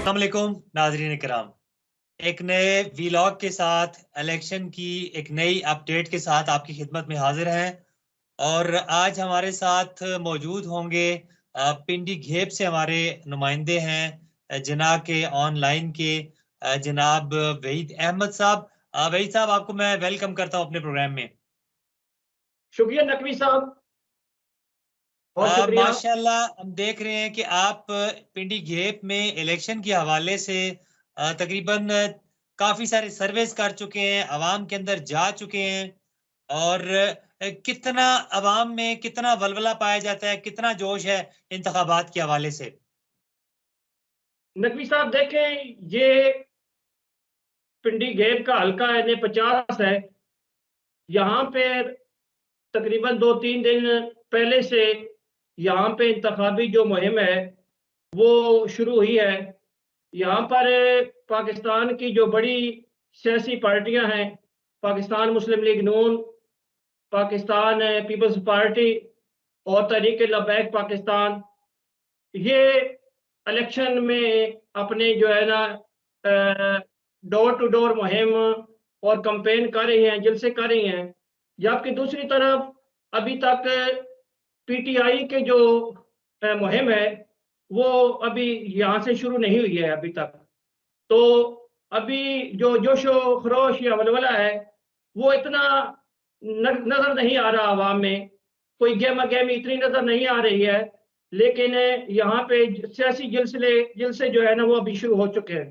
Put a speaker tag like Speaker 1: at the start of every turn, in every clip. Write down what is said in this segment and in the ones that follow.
Speaker 1: अस्सलामुअलैकुम नाज़रीन इकराम, एक नए वीलॉग के साथ इलेक्शन की एक नई अपडेट के साथ आपकी खिदमत में हाजिर हैं। और आज हमारे साथ मौजूद होंगे पिंडी घेप से हमारे नुमाइंदे हैं जना के ऑनलाइन के जनाब वहीद अहमद साहब। वहीद साहब, आपको मैं वेलकम करता हूं अपने प्रोग्राम में।
Speaker 2: शुक्रिया नकवी साहब, बहुत शुक्रिया।
Speaker 1: माशाल्लाह, हम देख रहे हैं कि आप पिंडी घेप में इलेक्शन के हवाले से तकरीबन काफी सारे सर्वेस कर चुके हैं, आवाम के अंदर जा चुके हैं। और कितना आवाम में कितना वलवला पाया जाता है, कितना जोश है इंतखाबात के हवाले से?
Speaker 2: नकवी साहब देखें, ये पिंडी घेप का हल्का N50 है। यहाँ पे तकरीबन 2-3 दिन पहले से यहाँ पे इंतखाबी जो मुहिम है वो शुरू हुई है। यहाँ पर पाकिस्तान की जो बड़ी सियासी पार्टियां हैं, पाकिस्तान मुस्लिम लीग नून, पाकिस्तान पीपल्स पार्टी और तहरीक लबैक पाकिस्तान, ये इलेक्शन में अपने जो है ना डोर टू डोर मुहिम और कंपेन कर रही हैं, जलसे कर रही हैं। जबकि दूसरी तरफ अभी तक पीटीआई के जो मुहिम है वो अभी यहाँ से शुरू नहीं हुई है अभी तक। तो अभी जो जोशो खरोश या वलवला है वो इतना नजर नहीं आ रहा आवाम में, कोई गहमा गहमी इतनी नजर नहीं आ रही है। लेकिन यहाँ पे सियासी जलसे जो है ना वो अभी शुरू हो चुके हैं।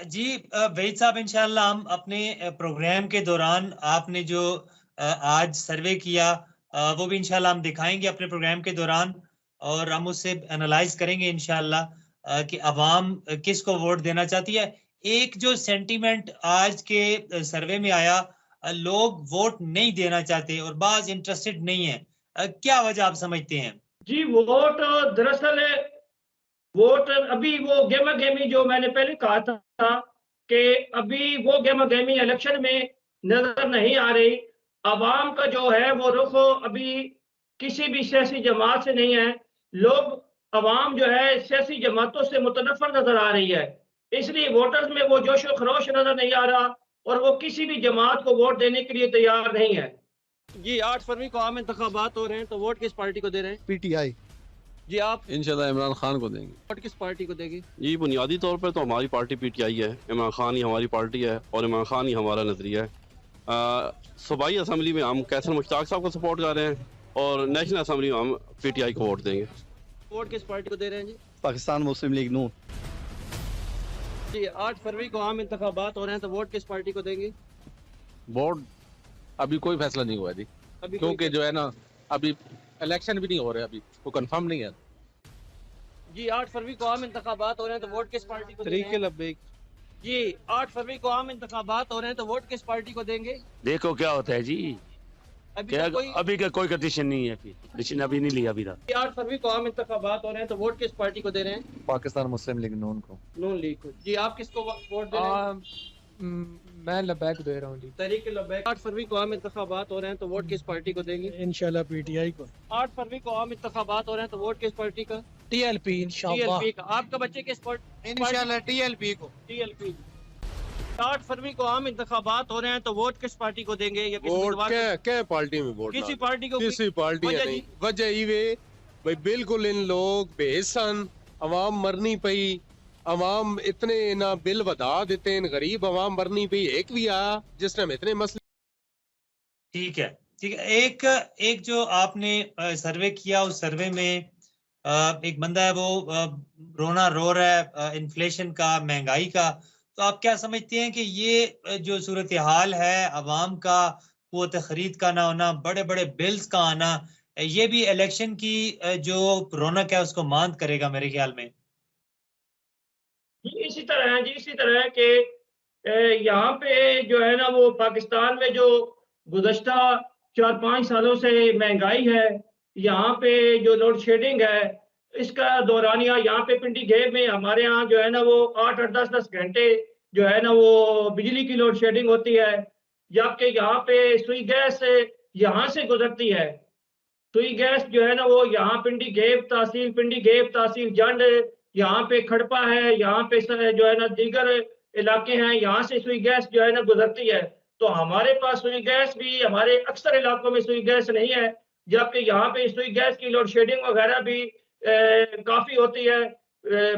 Speaker 1: जी वहीद साहब, इंशाल्लाह हम अपने प्रोग्राम के दौरान आपने जो आज सर्वे किया वो भी इंशाल्लाह हम दिखाएंगे अपने प्रोग्राम के दौरान, और हम उससे एनालाइज करेंगे इंशाल्लाह कि अवाम किसको वोट देना चाहती है। एक जो सेंटीमेंट आज के सर्वे में आया, लोग वोट नहीं देना चाहते और बाज इंटरेस्टेड नहीं है, क्या वजह आप समझते हैं?
Speaker 2: जी, वोट दरअसल वोट अभी वो गेमा गेमी जो मैंने पहले कहा था कि अभी वो गेमा गेमी इलेक्शन में नजर नहीं आ रही। अवाम का जो है वो रुख अभी किसी भी सियासी जमात से नहीं है। लोग अवाम जो है सियासी जमातों से मुतनफर नजर आ रही है, इसलिए वोटर्स में वो जोश व खरोश नजर नहीं आ रहा और वो किसी भी जमात को वोट देने के लिए तैयार नहीं है।
Speaker 3: जी, 8 फरवरी को आम इंतखाबात हो रहे हैं, तो वोट किस पार्टी को दे रहे हैं?
Speaker 4: पीटीआई।
Speaker 3: जी, आप?
Speaker 5: इंशाल्लाह इमरान खान को देंगे।
Speaker 3: वोट किस पार्टी को देगी?
Speaker 5: जी, बुनियादी तौर पर तो हमारी पार्टी पीटीआई है। इमरान खान ही हमारी पार्टी है और इमरान खान ही हमारा नजरिया है। सूबाई असम्बली में हम कैसर मुश्ताक साहब को सपोर्ट कर रहे हैं और नेशनल असम्बली में हम पीटीआई को वोट देंगे।
Speaker 3: वोट किस पार्टी को दे रहे हैं जी?
Speaker 4: पाकिस्तान मुस्लिम लीग नून।
Speaker 3: जी, 8 फरवरी को आम इंतखाबात हो रहे हैं, तो वोट किस पार्टी को देंगे?
Speaker 6: वोट अभी कोई फैसला नहीं हुआ जी, क्योंकि जो है ना अभी इलेक्शन भी नहीं हो रहे, अभी वो कंफर्म नहीं है।
Speaker 3: जी, 8 फरवरी को आम इंतखाबात हो रहे हैं, तो वोट किस पार्टी को
Speaker 6: तहरीक
Speaker 3: देंगे?
Speaker 6: लब्बैक।
Speaker 3: जी, 8 फरवरी को आम इंतखाबात हो रहे हैं, तो वोट किस पार्टी को देंगे?
Speaker 7: देखो क्या होता है जी,
Speaker 3: अभी तक कोई
Speaker 7: अभी का कोई डिसीजन नहीं है, डिसीजन अभी नहीं लिया अभी तक।
Speaker 3: 8 फरवरी को आम इंतखाबात हो रहे हैं, तो वोट किस पार्टी को दे रहे हैं?
Speaker 4: पाकिस्तान मुस्लिम लीग नून को।
Speaker 3: नून लीग को। जी, आप किसको वोट दे रहे हैं?
Speaker 8: मैं लबैक दे रहा हूँ जी।
Speaker 3: तहरीक लबैक। 8 फरवरी को आम इंतखाबात हो रहे हैं, तो वोट किस पार्टी को देंगे?
Speaker 8: इंशाल्लाह पीटीआई को।
Speaker 3: 8 फरवरी को आम इंतखाबात हो रहे हैं, तो वोट किस पार्टी का?
Speaker 8: टीएलपी इंशाल्लाह।
Speaker 3: टीएलपी का। आपका बच्चे किस पार्टी?
Speaker 8: इंशाल्लाह टीएलपी को।
Speaker 3: टीएलपी। 8 फरवरी को आम इंतखाबात हो रहे हैं, तो वोट किस पार्टी को देंगे? या किस उम्मीदवार को?
Speaker 6: क्या पार्टी में वोट?
Speaker 3: किसी पार्टी को?
Speaker 6: किसी पार्टी
Speaker 3: वजह
Speaker 6: नहीं।
Speaker 3: जी?
Speaker 6: वजह ये भाई बिल्कुल इन लोग बेहसन अवाम मरनी पई, अवाम इतने ना बिल बता देते हैं, गरीब अवाम मरनी पई। एक भी आया जिस टाइम इतने मसले।
Speaker 1: ठीक है, ठीक है। एक जो आपने सर्वे किया, उस सर्वे में एक बंदा है वो रोना रो रहा है इन्फ्लेशन का, महंगाई का। तो आप क्या समझते हैं कि ये जो सूरत हाल है, अवाम का क़ुव्वत खरीद का ना होना, बड़े बड़े बिल्स का आना, ये भी इलेक्शन की जो रौनक है उसको मांद करेगा मेरे ख्याल में?
Speaker 2: जी, इसी तरह है जी, इसी तरह है कि यहाँ पे जो है ना वो पाकिस्तान में जो गुज़श्ता 4-5 सालों से महंगाई है, यहाँ पे जो लोड शेडिंग है, इसका दौरानिया यहाँ पे पिंडी घेप में हमारे यहाँ जो है ना वो 8-8 10-10 घंटे जो है ना वो बिजली की लोड शेडिंग होती है। जबकि यहाँ पे सुई गैस यहाँ से गुजरती है। सुई गैस जो है ना वो यहाँ पिंडी घेप तहसील जंड यहाँ पे खड़पा है, यहाँ पे जो है ना दीगर इलाके हैं, यहाँ से सुई गैस जो है ना गुजरती है। तो हमारे पास सुई गैस भी, हमारे अक्सर इलाकों में सुई गैस नहीं है, जबकि यहाँ पे सुई गैस की लोड शेडिंग वगैरह भी काफी होती है।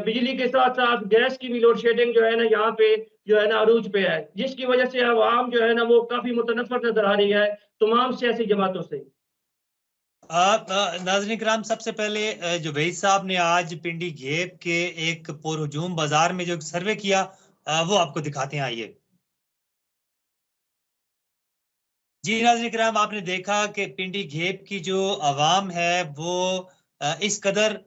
Speaker 2: बिजली के साथ साथ गैस की भी लोड शेडिंग जो है ना यहाँ पे जो है ना अरूज पे है, जिसकी वजह से अवाम जो है ना वो काफी मुतनफर नजर आ रही है तमाम सियासी जमातों से।
Speaker 1: नाज़रीन किराम, सबसे पहले जो वहीद साहब ने आज पिंडी घेप के एक पुरहुजूम बाजार में जो सर्वे किया वो आपको दिखाते हैं, आइए। जी नाज़रीन किराम, आपने देखा कि पिंडी घेप की जो आवाम है वो इस कदर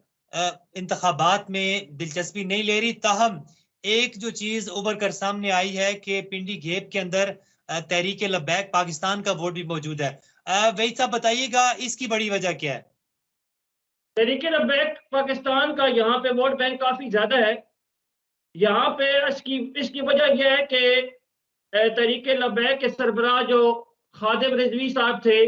Speaker 1: इंतखाबात में दिलचस्पी नहीं ले रही। ताहम एक जो चीज उभर कर सामने आई है कि पिंडी घेप के अंदर तहरीक लब्बैक पाकिस्तान का वोट भी मौजूद है। वहीद साहब बताइएगा, इसकी बड़ी वजह क्या है?
Speaker 2: तहरीक लब्बैक पाकिस्तान का यहाँ पे वोट बैंक काफी ज्यादा है। यहाँ पे इसकी वजह यह है कि तहरीक लब्बैक के सरबराह जो खादिम रिजवी साहब थे,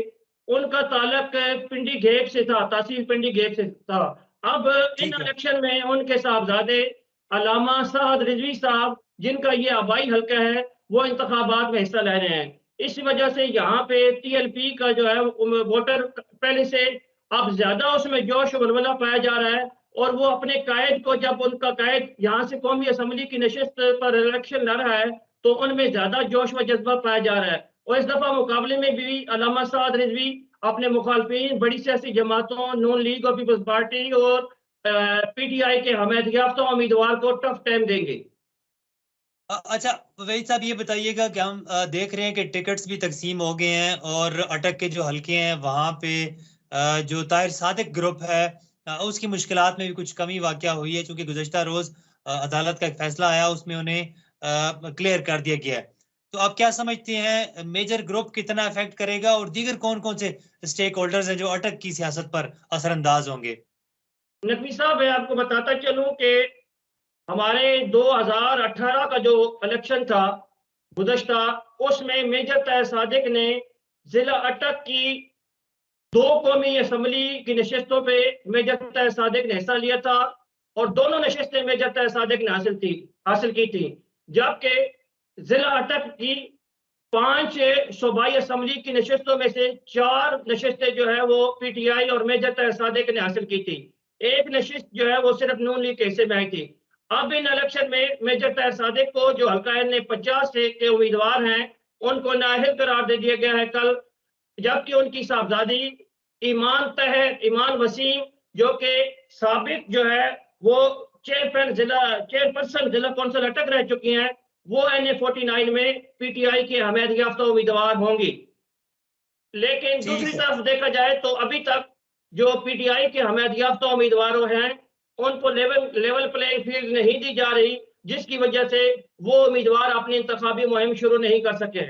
Speaker 2: उनका ताल्लुक पिंडी घेप से था, तहसील पिंडी घेप से था। अब इन इलेक्शन में उनके साहबजादे अल्लामा साद रिजवी साहब, जिनका ये आबाई हल्का है, वो इंतखाबात में हिस्सा ले रहे हैं। इस वजह से यहाँ पे TLP का जो है वोटर पहले से अब ज्यादा उसमें जोश वलवला पाया जा रहा है, और वो अपने कायद को, जब उनका कायद यहाँ से कौमी असम्बली की नशिस्त पर इलेक्शन लड़ रहा है, तो उनमें ज्यादा जोश व जज्बा पाया जा रहा है। और इस दफा मुकाबले में भी अल्लामा साद रिजवी अपने मुखालफिन, बड़ी सियासी जमातों, नून लीग और पीपल्स पार्टी और PTI के हमायत याफ्ता उम्मीदवार को टफ टाइम देंगे।
Speaker 1: अच्छा वहीद साहब, ये बताइएगा कि हम देख रहे हैं कि टिकट्स भी तकसीम हो गए हैं और अटक के जो हल्के हैं वहाँ पे जो ताहिर सादिक ग्रुप है उसकी मुश्किलात में भी कुछ कमी वाक़या हुई है, क्योंकि गुज़श्ता रोज अदालत का एक फैसला आया, उसमें उन्हें क्लियर कर दिया गया है। तो आप क्या समझते हैं, मेजर ग्रुप कितना इफेक्ट करेगा और दीगर कौन कौन से स्टेक होल्डर्स हैं जो अटक की सियासत पर असरअंदाज होंगे?
Speaker 2: नकवी साहब, मैं आपको बताता चलूं कि हमारे 2018 का जो इलेक्शन था गुज़श्ता, उसमें मेजर ताहिर सादिक ने जिला अटक की 2 कौमी असम्बली की नशिस्तों पे मेजर ताहिर सादिक ने हिस्सा लिया था, और दोनों नशिस्तें मेजर ताहिर सादिक ने हासिल की थी। जबकि जिला अटक की 5 सूबाई असम्बली की नशिस्तों में से 4 नशिस्तें जो है वो PTI और मेजर ताहिर सादिक ने हासिल की थी। एक नशिस्त जो है वो सिर्फ नून लीग के हिस्से में आई थी। अब इन इलेक्शन में मेजर ताहिर सादिक को, जो हल्का ने 50 के उम्मीदवार हैं, उनको नाअहल करार दे दिया गया है कल, जबकि उनकी साहबजादी ईमान वसीम, जो कि साबिक जो है वो चेयरपर्सन जिला कौंसिल अटक रह चुकी हैं, वो NA49 में PTI के हमायत याफ्ता उम्मीदवार होंगी। लेकिन दूसरी तरफ देखा जाए तो अभी तक जो PTI के हमायत याफ्ता उम्मीदवार हैं, उनको लेवल प्लेइंग फील्ड नहीं दी जा रही, जिसकी वजह से वो उम्मीदवार अपनी इंतखाबी मुहिम शुरू नहीं कर सके।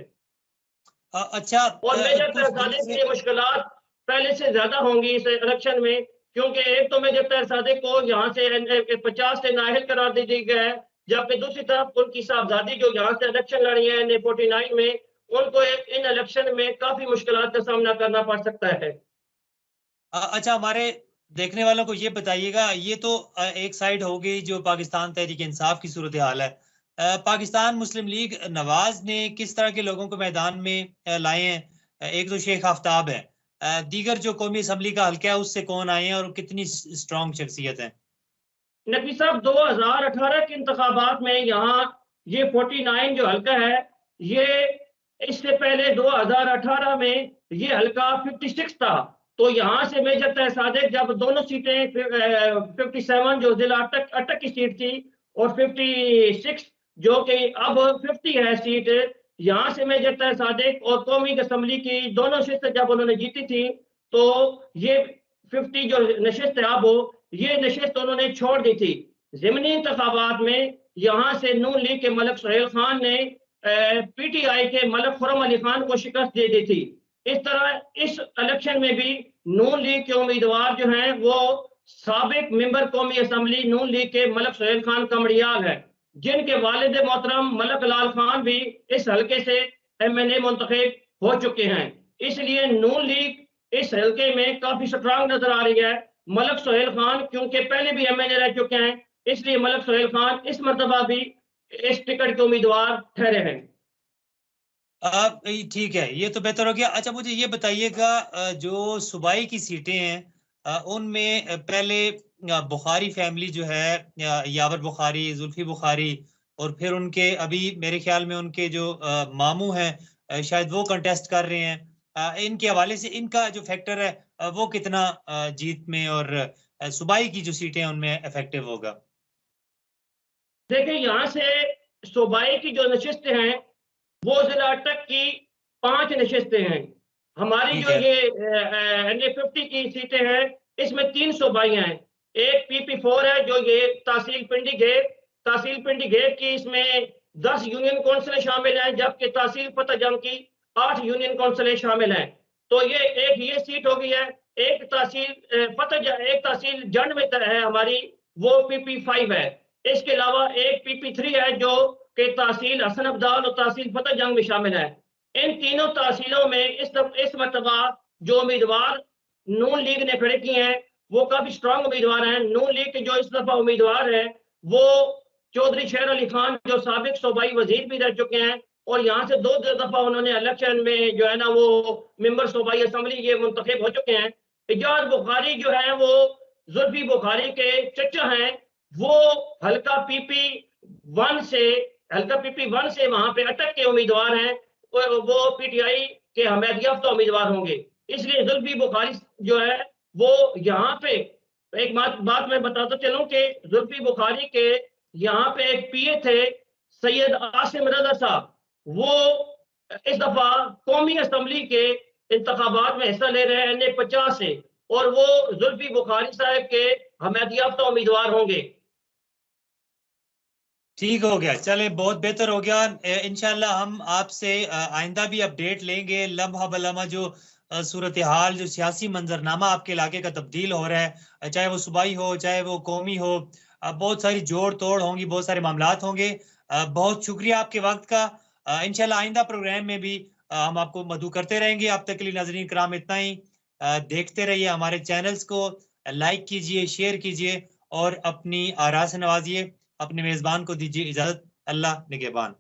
Speaker 1: अच्छा,
Speaker 2: और मेजर ताहिर सादिक की मुश्किलात पहले से ज्यादा होंगी इस इलेक्शन में, क्योंकि एक तो मेजर ताहिर सादिक को यहाँ से 50 से नाअहल करार दे दिया गया है, जबकि दूसरी तरफ उनकी साहबजादी जो यहाँ से इलेक्शन लड़ी है NA49 में, उनको इन इलेक्शन में काफी मुश्किलात का सामना करना पड़ सकता है।
Speaker 1: अच्छा, हमारे देखने वालों को ये बताइएगा, ये तो एक साइड हो गई जो पाकिस्तान तहरीक इंसाफ की सूरत हाल है। पाकिस्तान मुस्लिम लीग नवाज ने किस तरह के लोगों को मैदान में लाए हैं? एक तो शेख आफ्ताब है, दीगर जो कौमी असम्बली का हल्का है उससे कौन आए हैं और कितनी स्ट्रॉन्ग शख्सियत है?
Speaker 2: नकवी साहब, 2018 के इंतखाबात में यहाँ ये 49 जो हल्का है, ये इससे पहले 2018 में ये हल्का 56 था। तो यहाँ से मेजर ताहिर सादिक जब दोनों सीटें 57 जो जिला अटक की सीट थी और 56 जो कि अब 50 है सीट, यहाँ से मेजर ताहिर सादिक और कौमी असम्बली की दोनों नशिस्तें जब उन्होंने जीती थी, तो ये 50 जो नशिस्त है अब ये नशिस्त उन्होंने छोड़ दी थी। ज़िमनी इंतखाबात में यहाँ से नून लीग के मलिक सुहेल खान ने PTI के मलिक खुर्रम अली खान को शिकस्त दे दी थी। इस तरह इस इलेक्शन में भी नून लीग के उम्मीदवार जो हैं वो साबिक मेंबर कौमी असम्बली नून लीग के मलिक सुहेल खान कमड़ियाल है, जिनके वालिद मोहतरम मलिक लाल खान भी इस हल्के से MNA मुंतखब हो चुके हैं। इसलिए नून लीग इस हल्के में काफी स्ट्रांग नजर आ रही है। मलिक सुहेल खान क्योंकि पहले भी MNA रह चुके हैं, इसलिए मलिक सुहेल खान इस मरतबा भी इस टिकट के उम्मीदवार ठहरे हैं।
Speaker 1: ठीक है, ये तो बेहतर हो गया। अच्छा, मुझे ये बताइएगा, जो सूबाई की सीटें हैं उनमें पहले बुखारी फैमिली जो है, यावर बुखारी, जुल्फी बुखारी, और फिर उनके अभी मेरे ख्याल में उनके जो मामू हैं शायद वो कंटेस्ट कर रहे हैं। इनके हवाले से इनका जो फैक्टर है वो कितना जीत में और सूबाई की जो सीटें हैं उनमें इफेक्टिव होगा?
Speaker 2: देखिए, यहाँ से सूबाई की जो नशिस्तें हैं वो जिला अटक की 5 नशिस्तें हैं। हमारी जो ये NA50 की सीटें हैं इसमें 3 सूबाई हैं। एक PP4 है जो ये तहसील पिंडी गेप की, इसमें 10 यूनियन काउंसिलें शामिल हैं, जबकि तहसील फतेहजंग की 8 यूनियन काउंसिलें शामिल हैं। तो ये सीट हो गई है। एक तहसील जंड में है हमारी, वो PP5 है। इसके अलावा एक PP3 है जो कि तहसील हसन अब्दाल और तहसील फतेहजंग में शामिल है। इन तीनों तहसीलों में इस मरतबा जो उम्मीदवार नून लीग ने खड़े किए हैं वो काफी स्ट्रांग उम्मीदवार हैं। नून लीग के जो इस दफा उम्मीदवार हैं वो चौधरी शेर अली खान, जो साबिक सूबाई वजीर भी रह चुके हैं, और यहाँ से 2 दफा उन्होंने इलेक्शन में जो है ना वो मेंबर सूबाई असम्बली ये मुंतखब हो चुके हैं। इजाज बुखारी जो है वो जुल्फी बुखारी के चचा हैं, वो हल्का PP1 से वहां पे अटक के उम्मीदवार हैं, वो PTI के हमायत याफ्ता उम्मीदवार होंगे। इसलिए जुल्फी बुखारी जो है वो यहाँ पे एक बात मैं बताता चलूं कि जुल्फी बुखारी के यहाँ पे एक PA थे सैयद आसिम रजा साहब, वो इस दफा कौमी असम्बली के इंतखाबात में हिस्सा ले रहे हैं NA50 से, और वो जुल्फी बुखारी साहब के हमायत याफ्ता उम्मीदवार होंगे।
Speaker 1: ठीक हो गया, चले, बहुत बेहतर हो गया। इंशाल्लाह हम आपसे आइंदा भी अपडेट लेंगे, लम्हा बलम्हा जो सूरत हाल, जो सियासी मंजरनामा आपके इलाके का तब्दील हो रहा है, चाहे वो सूबाई हो चाहे वो कौमी हो, बहुत सारी जोड़ तोड़ होंगी, बहुत सारे मामलात होंगे। बहुत शुक्रिया आपके वक्त का। इंशाल्लाह आइंदा प्रोग्राम में भी हम आपको मदऊ करते रहेंगे। अब तक के लिए नाज़रीन कराम इतना ही। देखते रहिए हमारे चैनल्स को, लाइक कीजिए, शेयर कीजिए और अपनी आरा से नवाजिए। अपने मेजबान को दीजिए इजाजत। अल्लाह निगहबान।